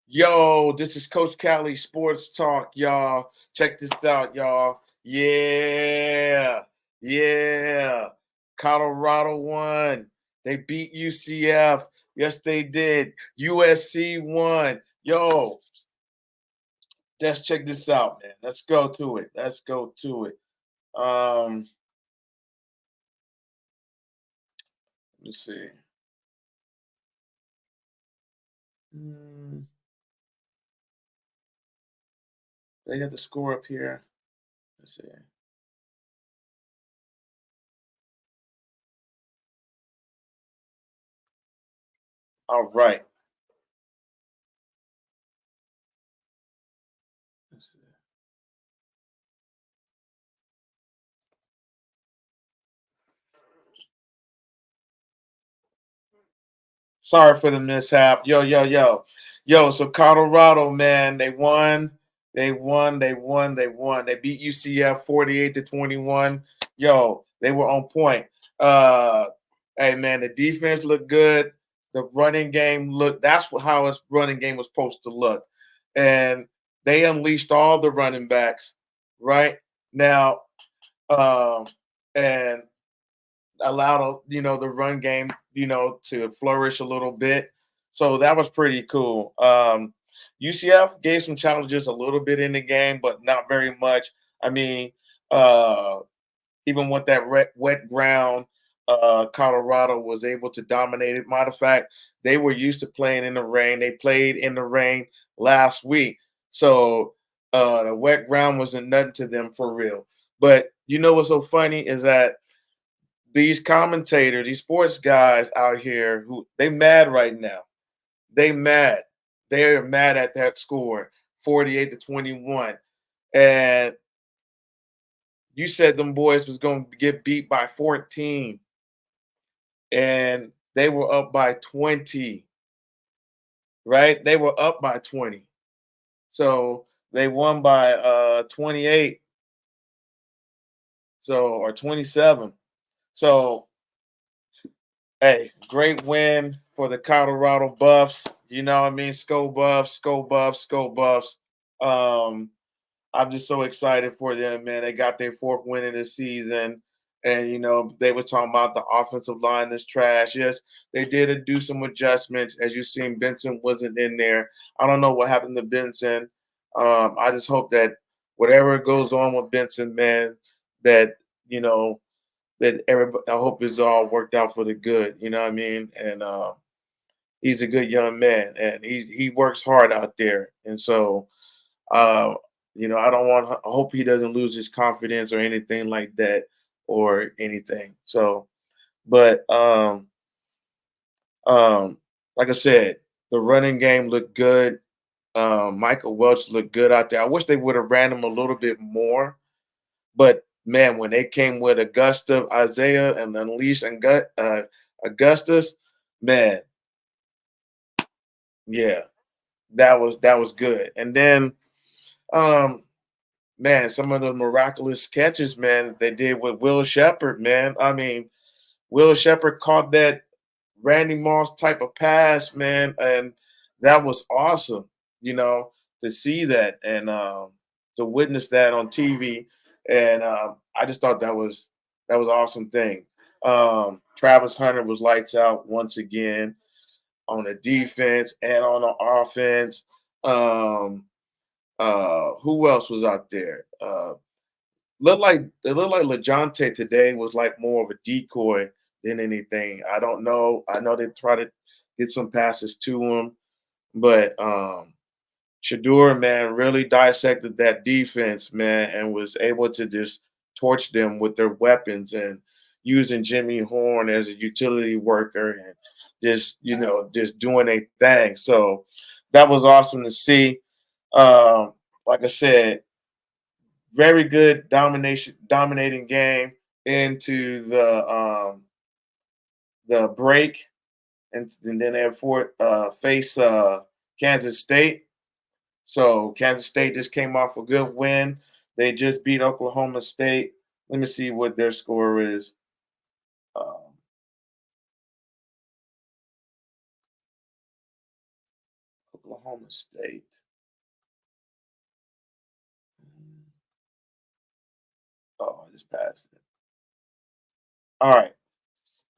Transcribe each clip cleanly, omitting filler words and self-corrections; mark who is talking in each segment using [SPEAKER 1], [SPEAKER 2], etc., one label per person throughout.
[SPEAKER 1] Yo, this is Coach Cali Sports Talk, y'all. Check this out, y'all. Yeah. Colorado won. They beat UCF. Yes, they did. USC won. Yo, let's check this out, man. Let's go to it. Let's go to it. Let's see. Mm, they got the score up here. Let's see. All right. Let's see. Sorry for the mishap. Yo. So Colorado, man, they won. They beat UCF 48-21. Yo, they were on point. Uh hey man, the defense looked good. The running game looked how its running game was supposed to look. And they unleashed all the running backs, right? Now, um, and allowed the run game to flourish a little bit. So that was pretty cool. UCF gave some challenges a little bit in the game, but not very much. I mean, uh, even with that wet ground, Colorado was able to dominate it. Matter of fact, they were used to playing in the rain. They played in the rain last week, so the wet ground wasn't nothing to them for real. But you know what's so funny is that these commentators, these sports guys out here who they mad right now. They mad. They're mad at that score, 48-21. And you said them boys was gonna get beat by 14, and they were up by 20, right? They were up by 20. So they won by 28, so or 27. So hey, great win for the Colorado Buffs. You know what I mean? Skull Buffs. Um, I'm just so excited for them, man. They got their fourth win of the season. And they were talking about the offensive line is trash. Yes, they did do some adjustments. As you seen, Benson wasn't in there. I don't know what happened to Benson. I just hope that whatever goes on with Benson, man, that you know that everybody, I hope it's all worked out for the good. You know what I mean? And he's a good young man, and he works hard out there. And so, uh, I don't want. I hope he doesn't lose his confidence or anything like that, or anything. So, but um, like I said, the running game looked good. Michael Welch looked good out there. I wish they would have ran him a little bit more. But man, when they came with Augusta, Isaiah, and Unleash and Augustus, man, yeah, that was good. And then, um, man, some of the miraculous catches, man, they did with Will Shepard, man. I mean, Will Shepard caught that Randy Moss type of pass, man, and that was awesome. You know, to see that and to witness that on TV, and I just thought that was an awesome thing. Travis Hunter was lights out once again on the defense and on the offense. Um, who else was out there? It looked like Lejonte today was like more of a decoy than anything. I don't know. I know they try to get some passes to him, but Shador, man, really dissected that defense, man, and was able to just torch them with their weapons and using Jimmy Horn as a utility worker and just doing a thing. So that was awesome to see. Like I said, very good dominating game into the break, and then they face Kansas State. So Kansas State just came off a good win. They just beat Oklahoma State. Let me see what their score is. Oklahoma State. Oh, I just passed it. All right.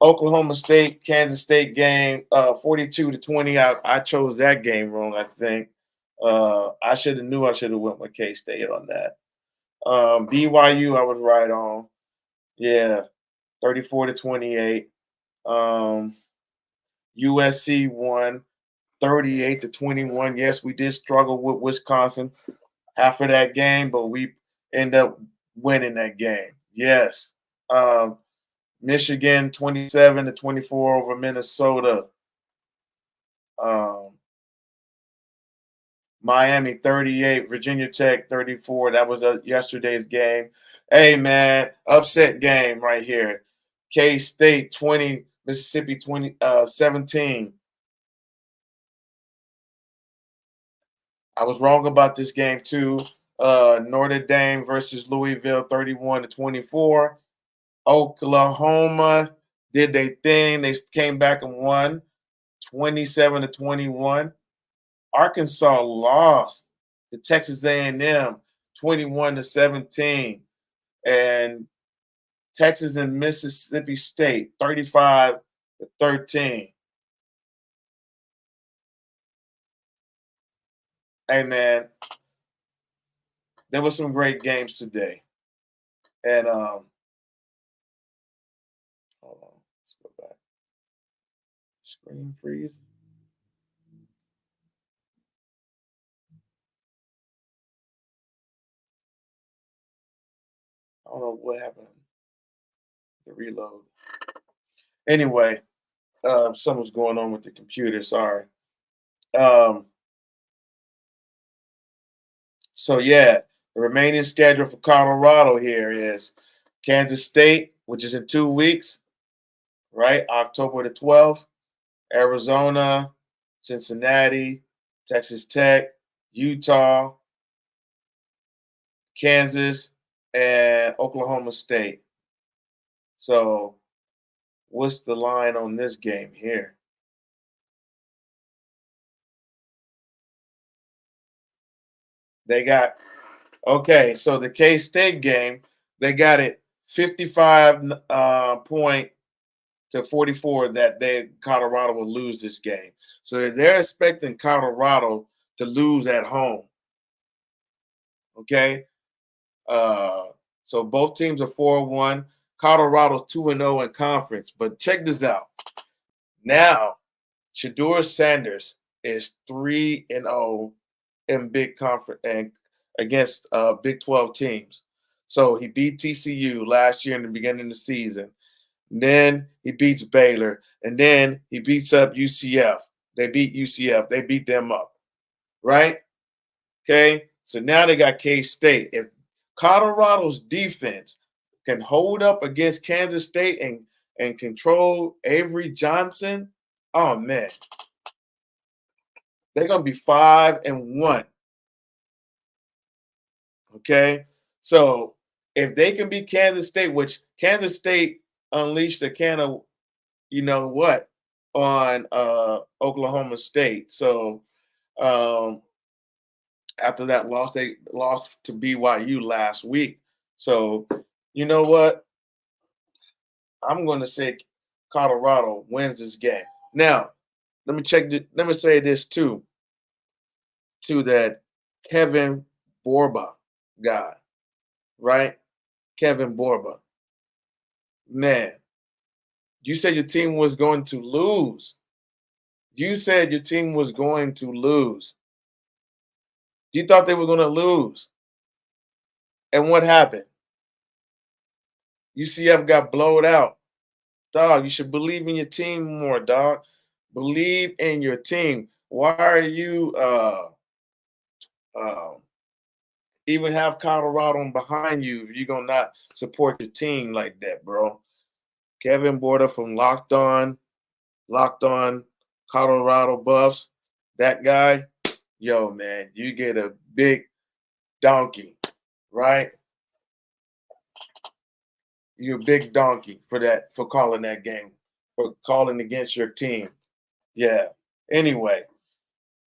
[SPEAKER 1] Oklahoma State, Kansas State game, 42-20. I chose that game wrong, I think. I should have knew I should have went with K-State on that. BYU, I was right on. Yeah, 34-28. Um, USC won 38-21. Yes, we did struggle with Wisconsin half of that game, but we end up winning that game. Yes. Michigan 27-24 over Minnesota. Um, Miami 38, Virginia Tech 34. That was yesterday's game. Hey man, upset game right here. K State 20, Mississippi 17. I was wrong about this game too. Notre Dame versus Louisville 31-24. Oklahoma did their thing. They came back and won 27-21. Arkansas lost to Texas A&M 21-17. And Texas and Mississippi State 35-13. Hey man, there were some great games today. And hold on, let's go back. Screen freeze. I don't know what happened. The reload. Anyway, something's going on with the computer. Sorry. Um, so yeah, the remaining schedule for Colorado here is Kansas State, which is in 2 weeks, right? October the 12th. Arizona, Cincinnati, Texas Tech, Utah, Kansas, and Oklahoma State. So, what's the line on this game here? They got, okay, so the K State game, they got it 55 point to 44 that Colorado will lose this game. So they're expecting Colorado to lose at home. Okay. Uh, so both teams are 4-1. Colorado's 2-0 in conference. But check this out. Now, Shedeur Sanders is 3-0 in big conference and against Big 12 teams. So he beat TCU last year in the beginning of the season. Then he beats Baylor, and then he beats up UCF. They beat UCF. They beat them up, right? Okay. So now they got K State. If Colorado's defense can hold up against Kansas State and control Avery Johnson, oh man, they're gonna be 5-1. Okay. So if they can beat Kansas State, which Kansas State unleashed a can of you know what on Oklahoma State. So um, after that loss, they lost to BYU last week. So you know what? I'm going to say Colorado wins this game. Now, let me check. Let me say this too. To that Kevin Borba guy, right? Kevin Borba. Man, you said your team was going to lose. You said your team was going to lose. You thought they were going to lose. And what happened? UCF got blowed out. Dog, you should believe in your team more, dog. Believe in your team. Why are you uh, even have Colorado behind you if you're going to not support your team like that, bro? Kevin Border from Locked On Colorado Buffs. That guy, yo, man, you get a big donkey, right? You're a big donkey for that, for calling that game, for calling against your team. Yeah. Anyway,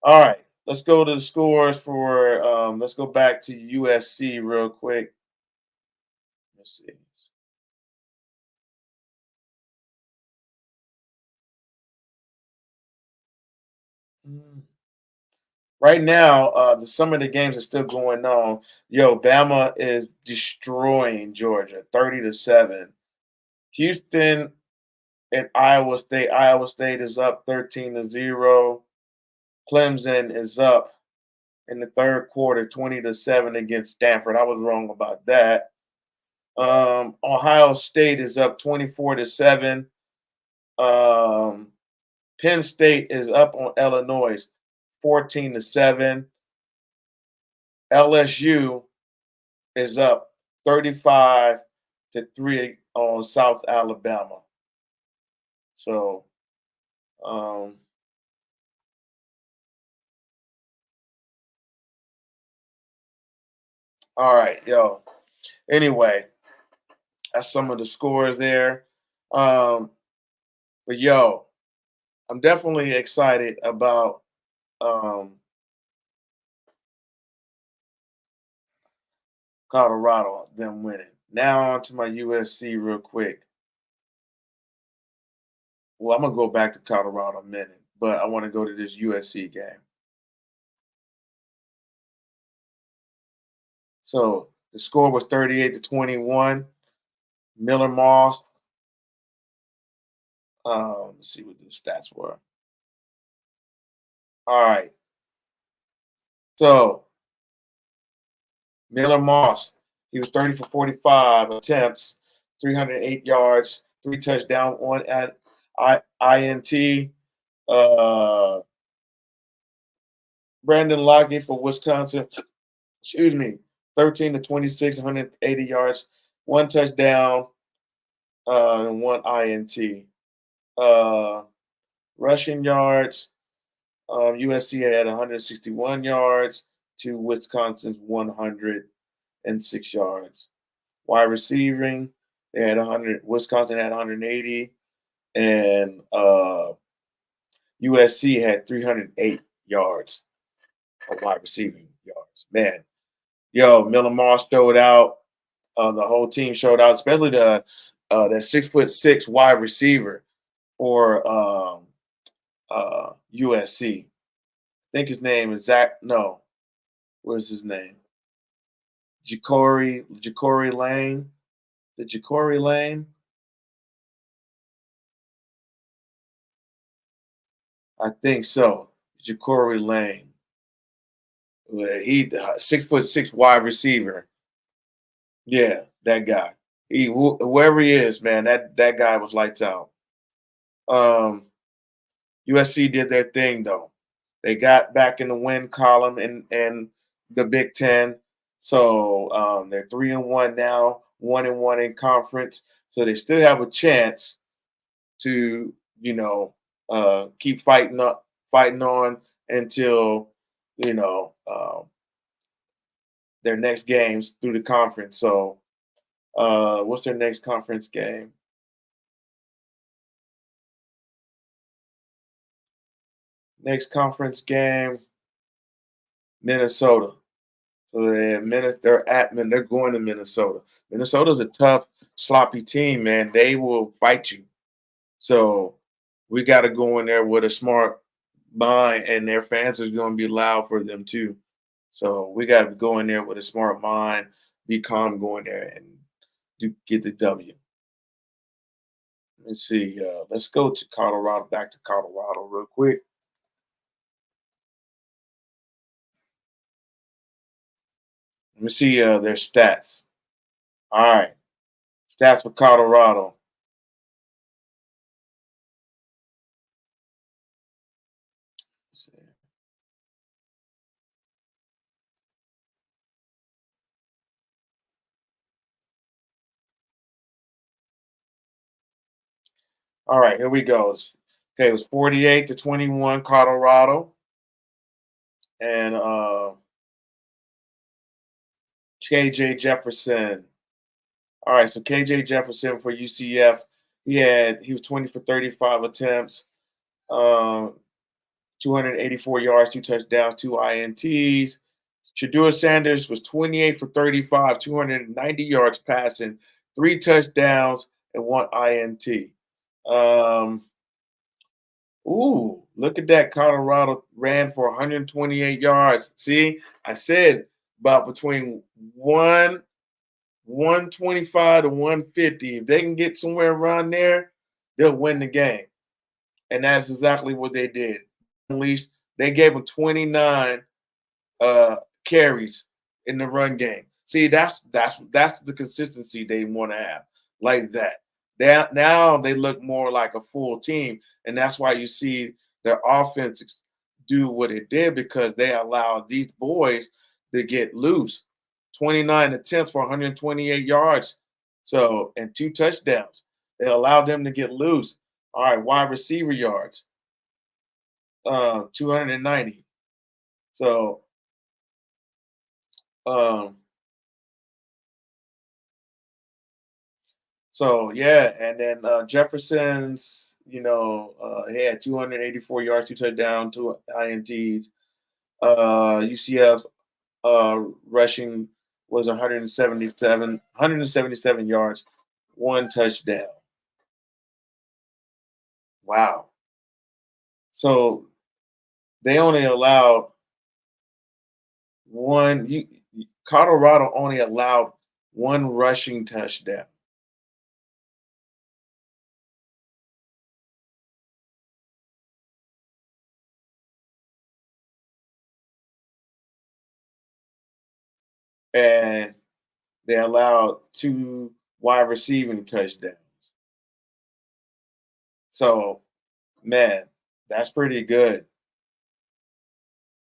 [SPEAKER 1] all right. let's go to the scores for let's go back to USC real quick. Let's see. Mm. Right now, some of the games are still going on. Yo, Bama is destroying Georgia, 30-7. Houston and Iowa State. Iowa State is up 13-0. Clemson is up in the third quarter, 20-7 against Stanford. I was wrong about that. Ohio State is up 24-7. Um, Penn State is up on Illinois, 14-7. LSU is up 35-3 on South Alabama. So, um, all right, yo. Anyway, that's some of the scores there. Um, but yo, I'm definitely excited about um, Colorado them winning. Now on to my USC real quick. Well, I'm gonna go back to Colorado in a minute, but I want to go to this USC game. So the score was 38-21. Miller Moss. Let's see what the stats were. All right. So Miller Moss, he was 30 for 45 attempts, 308 yards, three touchdown, one at INT. Uh, Brandon Lockett for Wisconsin, excuse me, 13-26, 180 yards, one touchdown, and one INT. Uh, Rushing yards, USC had 161 yards to Wisconsin's 106 yards. Wide receiving, they had 100. Wisconsin had 180, and USC had 308 yards of wide receiving yards. Man, yo, Miller Moss showed out. The whole team showed out, especially the that 6'6" wide receiver for USC. I think his name is Zach. No, what's his name? Ja'Cory Lane. The Ja'Cory Lane. I think so. Ja'Cory Lane. He 6'6" wide receiver. Yeah, that guy. Whoever he is, man, that guy was lights out. Um, USC did their thing though. They got back in the win column in the Big Ten. So they're 3-1 now, 1-1 in conference. So they still have a chance to, keep fighting on until, you know, their next games through the conference. So what's their next conference game? Next conference game, Minnesota. So they're going to Minnesota. Minnesota's a tough, sloppy team, man. They will fight you. So we got to go in there with a smart mind, and their fans are going to be loud for them too. So we got to go in there with a smart mind, be calm, go in there and get the W. Let's see. Let's go to Colorado. Back to Colorado real quick. Let me see their stats. All right, stats for Colorado. Let's see. All right, here we go. Okay, it was 48-21 Colorado, and KJ Jefferson. All right, so KJ Jefferson for UCF, he was 20 for 35 attempts, um, 284 yards, 2 touchdowns, 2 INTs. Shador Sanders was 28 for 35, 290 yards passing, 3 touchdowns, and 1 INT. Um, look at that. Colorado ran for 128 yards. See, I said about between 125 to 150. If they can get somewhere around there, they'll win the game. And that's exactly what they did. At least they gave them 29 uh, carries in the run game. See, that's the consistency they want to have, like that. Now they look more like a full team, and that's why you see their offense do what it did because they allowed these boys to get loose. 29 attempts for 128 yards, so and 2 touchdowns. They allowed them to get loose. All right, wide receiver yards, 290. So um, So yeah, and then Jefferson's, he had 284 yards, 2 touchdowns, 2 INTs. UCF rushing was 177 yards, 1 touchdown. Wow. So they only allowed one. Colorado only allowed one rushing touchdown. And they allowed 2 wide receiving touchdowns. So, man, that's pretty good.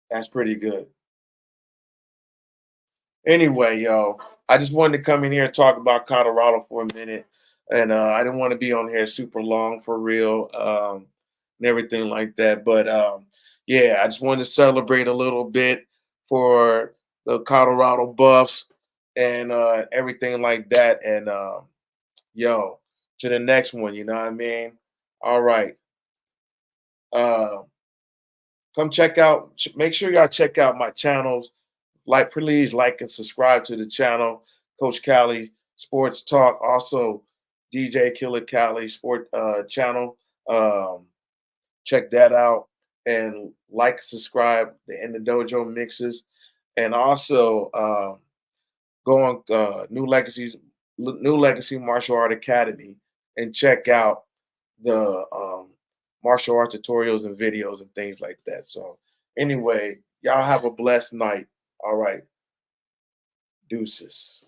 [SPEAKER 1] That's pretty good. Anyway, yo, I just wanted to come in here and talk about Colorado for a minute, and I didn't want to be on here super long for real, and everything like that. But yeah, I just wanted to celebrate a little bit for the Colorado Buffs and everything like that. And yo, to the next one, you know what I mean? All right. Uh, come check out. Make sure y'all check out my channels. Please like and subscribe to the channel, Coach Cali Sports Talk. Also, DJ Killer Cali Sport channel. Um, check that out and like, subscribe. The In the Dojo mixes, and also go on New Legacy Martial Art Academy and check out the martial arts tutorials and videos and things like that. So anyway, y'all have a blessed night. All right. Deuces.